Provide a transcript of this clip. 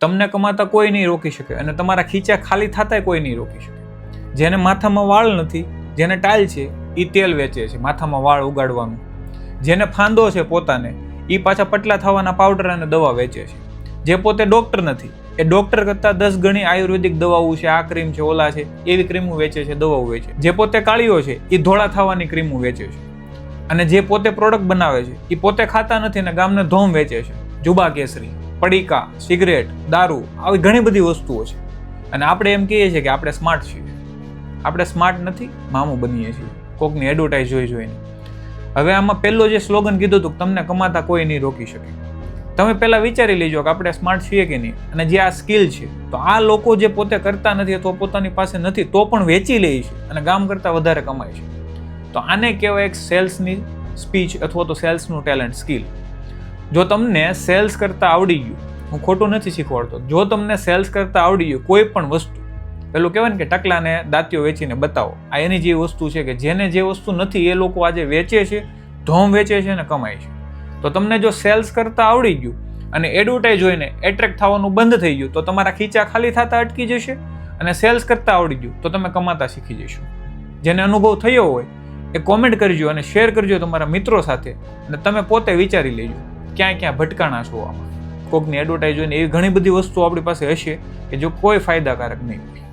તમને કમાતા કોઈ નહીં રોકી શકે અને તમારા ખીચા ખાલી થતાય કોઈ નહીં રોકી શકે. જેને માથામાં વાળ નથી, જેને ટાઈલ છે, એ તેલ વેચે છે માથામાં વાળ ઉગાડવાનું. જેને ફાંદો છે પોતાને, એ પાછા પટલા થવાના પાવડર અને દવા વેચે છે. જે પોતે ડોક્ટર નથી, એ ડોક્ટર કરતાં 10 ગણી આયુર્વેદિક દવાઓ છે, આ ક્રીમ છે, ઓલા છે, એવી ક્રીમો વેચે છે, દવાઓ વેચે. જે પોતે કાળીઓ છે, એ ધોળા થવાની ક્રીમો વેચે છે. અને જે પોતે પ્રોડક્ટ બનાવે છે, એ પોતે ખાતા નથી ને ગામને ધોમ વેચે છે. જુબા કેસરી, પડીકા, સિગરેટ, દારૂ, આવી ઘણી બધી વસ્તુઓ છે. અને આપણે એમ કહીએ છીએ કે આપણે સ્માર્ટ છીએ. આપણે સ્માર્ટ નથી, મામું બનીએ છીએ કોકની એડવર્ટાઇઝ જોઈને. હવે આમાં પહેલો જે સ્લોગન કીધું હતું, તમને કમાતા કોઈ નહીં રોકી શકે. તમે પહેલા વિચારી લેજો કે આપણે સ્માર્ટ છીએ કે નહીં. અને જે આ સ્કિલ છે, તો આ લોકો જે પોતે કરતા નથી અથવા પોતાની પાસે નથી તો પણ વેચી લે છે અને ગામ કરતાં વધારે કમાય છે. તો આને કહેવાય એક સેલ્સની સ્પીચ અથવા તો સેલ્સનું ટેલેન્ટ, સ્કિલ. જો તમને સેલ્સ કરતાં આવડી ગયું, હું ખોટું નથી શીખવાડતો, જો તમને સેલ્સ કરતાં આવડી ગયું કોઈ પણ વસ્તુ, પેલું કહેવાય ને કે ટકલાને દાંતીઓ વેચીને બતાવો, આ એની જે વસ્તુ છે કે જેને જે વસ્તુ નથી એ લોકો આજે વેચે છે, ધોમ વેચે છે અને કમાય છે. તો તમને જો સેલ્સ કરતાં આવડી ગયું અને એડવર્ટાઇઝ જોઈને એટ્રેક્ટ થવાનું બંધ થઈ ગયું તો તમારા ખીચા ખાલી થતા અટકી જશે અને સેલ્સ કરતાં આવડી ગયું તો તમે કમાતા શીખી જશો. જેને અનુભવ થયો હોય એ કોમેન્ટ કરજો અને શેર કરજો તમારા મિત્રો સાથે. અને તમે પોતે વિચારી લેજો ક્યાં ક્યાં ભટકાણા છો આમાં. કોકની એડવર્ટાઇઝ જોઈને એવી ઘણી બધી વસ્તુઓ આપણી પાસે હશે કે જો કોઈ ફાયદાકારક નહીં હોય.